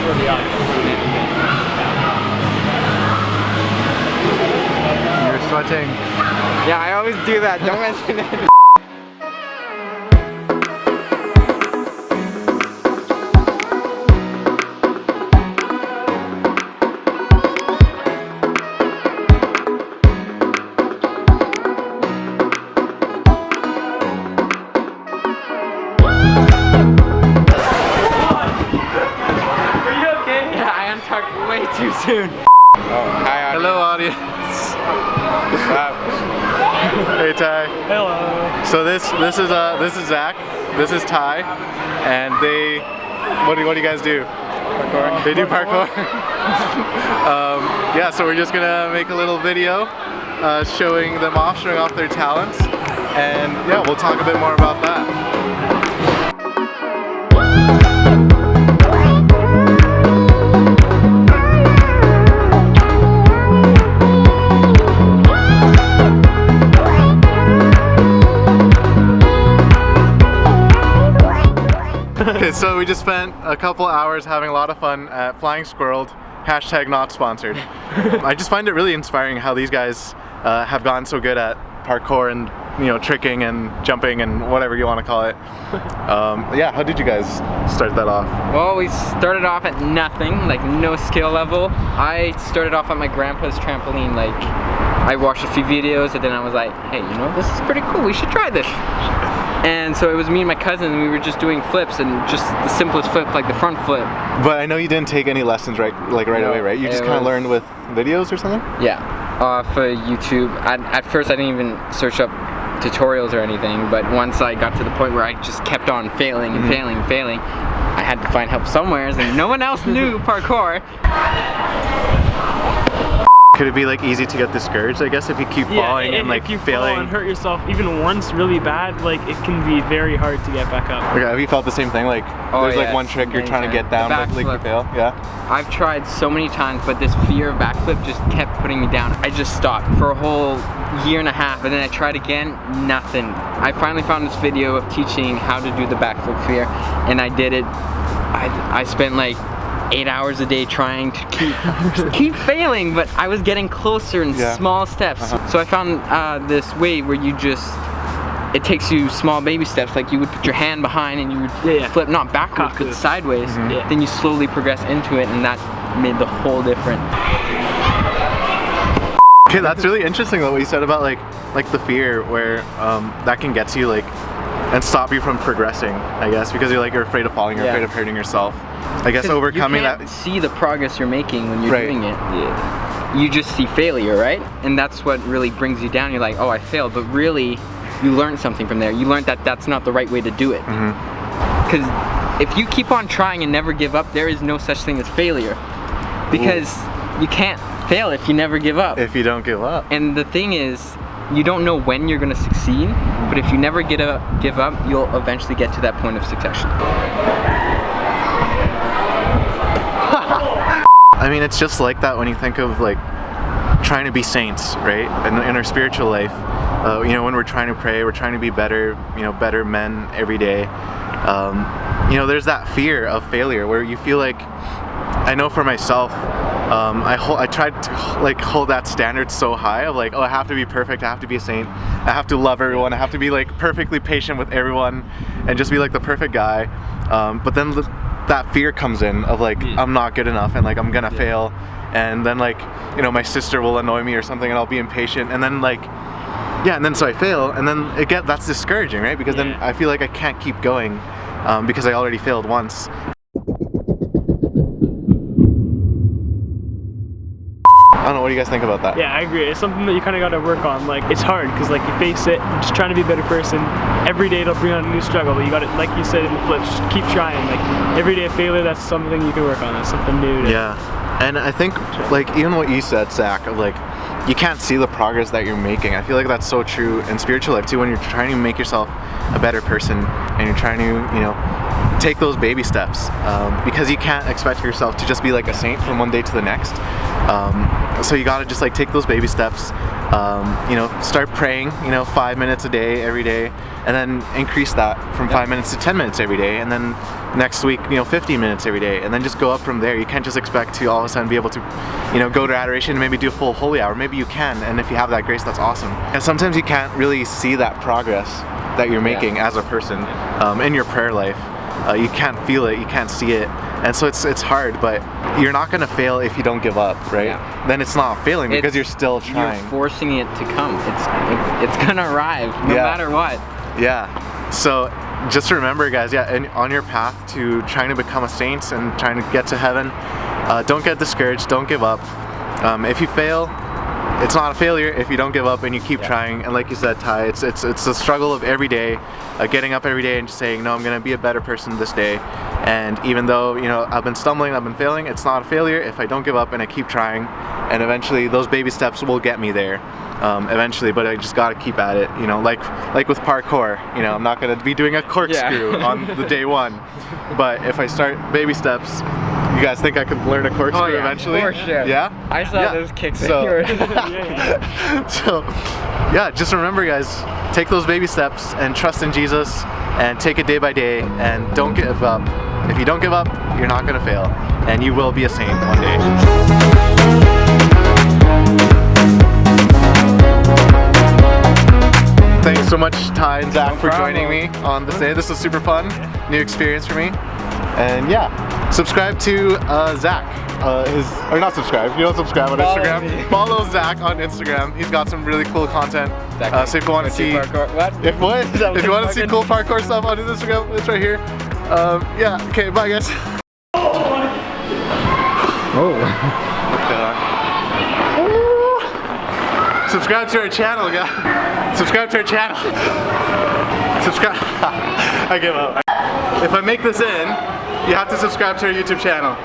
for the audience. You're sweating. Yeah, I always do that. Don't mention it. Way too soon. Oh, hi, hello, audience. Hey, Ty. Hello. So this is Zach. This is Ty, and they. What do you guys do? Parkour. They do parkour. Yeah. So we're just gonna make a little video, showing off their talents, and yeah, we'll talk a bit more about that. Okay, so we just spent a couple hours having a lot of fun at Flying Squirreled, hashtag not sponsored. I just find it really inspiring how these guys have gotten so good at parkour and, you know, tricking and jumping and whatever you want to call it. Yeah, how did you guys start that off? Well, we started off at nothing, like no skill level. I started off on my grandpa's trampoline. Like, I watched a few videos and then I was like, hey, you know, this is pretty cool, we should try this. And so it was me and my cousin, and we were just doing flips, and just the simplest flip, like the front flip. But I know you didn't take any lessons right away, right? You just kind of learned with videos or something? Yeah, off YouTube. At first I didn't even search up tutorials or anything, but once I got to the point where I just kept on failing and failing and failing, I had to find help somewhere, and no one else knew parkour. Could it be like easy to get discouraged, I guess, if you keep falling and like if you failing? fall and hurt yourself even once really bad, like it can be very hard to get back up. Okay, have you felt the same thing? Like there's like one trick you're trying to get down, but like you fail? Yeah. I've tried so many times, but this fear of backflip just kept putting me down. I just stopped for a whole year and a half, and then I tried again, nothing. I finally found this video of teaching how to do the backflip fear, and I did it. I spent like 8 hours a day trying to keep failing, but I was getting closer in small steps. So I found this way where you just, it takes you small baby steps, like you would put your hand behind and you would flip not backwards but sideways. Then you slowly progress into it, and that made the whole difference. Okay, that's really interesting though, what you said about like the fear where that can get to you like and stop you from progressing, I guess, because you're afraid of falling, you're afraid of hurting yourself. I guess overcoming that. You can't see the progress you're making when you're doing it. You just see failure, right? And that's what really brings you down. You're like, oh, I failed, but really, you learned something from there. You learned that that's not the right way to do it. Because if you keep on trying and never give up, there is no such thing as failure. Because you can't fail if you never give up. If you don't give up. And the thing is, you don't know when you're going to succeed, but if you never give up, you'll eventually get to that point of success. I mean, it's just like that when you think of like trying to be saints, right? In our spiritual life, you know, when we're trying to pray, we're trying to be better, you know, better men every day. You know, there's that fear of failure where you feel like, I know for myself, I tried to like hold that standard so high of like, oh, I have to be perfect, I have to be a saint, I have to love everyone, I have to be like perfectly patient with everyone and just be like the perfect guy. But then that fear comes in of like, I'm not good enough and like I'm gonna fail, and then like, you know, my sister will annoy me or something and I'll be impatient, and then like, and then so I fail, and then that's discouraging, right? Because then I feel like I can't keep going because I already failed once. I don't know, what do you guys think about that? Yeah, I agree. It's something that you kind of got to work on. Like, it's hard because like you face it, you're just trying to be a better person. Every day it'll bring on a new struggle, but you got to, like you said in the flips, just keep trying. Like every day of failure, that's something you can work on. That's something new. And I think like even what you said, Zach, of like you can't see the progress that you're making. I feel like that's so true in spiritual life too, when you're trying to make yourself a better person and you're trying to, you know, take those baby steps, because you can't expect yourself to just be like a saint from one day to the next. So you gotta just like take those baby steps, you know, start praying, you know, 5 minutes a day, every day, and then increase that from 5 minutes to 10 minutes every day, and then next week, 50 minutes every day, and then just go up from there. You can't just expect to all of a sudden be able to, go to adoration and maybe do a full holy hour. Maybe you can, and if you have that grace, that's awesome. And sometimes you can't really see that progress that you're making as a person in your prayer life. You can't feel it, you can't see it, and so it's hard, but you're not gonna fail if you don't give up, right? Yeah. Then it's not failing because you're still trying. You're forcing it to come. It's gonna arrive no matter what. Yeah. So just remember, guys, and on your path to trying to become a saint and trying to get to heaven, don't get discouraged, don't give up. If you fail, it's not a failure if you don't give up and you keep trying. And like you said, Ty, it's a struggle of every day, getting up every day and just saying, no, I'm gonna be a better person this day. And even though, I've been stumbling, I've been failing, it's not a failure if I don't give up and I keep trying. And eventually those baby steps will get me there. Eventually, but I just gotta keep at it, like with parkour, I'm not gonna be doing a corkscrew on the day one, but if I start baby steps, you guys think I could learn a corkscrew eventually? For sure. Yeah? I saw those kicks. So, just remember, guys, take those baby steps and trust in Jesus and take it day by day and don't give up. If you don't give up, you're not gonna fail, and you will be a saint one day. Thanks so much, Ty and Zach, for joining me on this day. This was super fun, new experience for me. And subscribe to Zach. Or not subscribe, you don't subscribe on Instagram. Follow Zach on Instagram. He's got some really cool content. So if you want to see if you want to see cool parkour stuff on his Instagram, it's right here. Okay, bye guys. Subscribe to our channel, guys. Subscribe to our channel. Subscribe. I give up. If I make this in, you have to subscribe to our YouTube channel.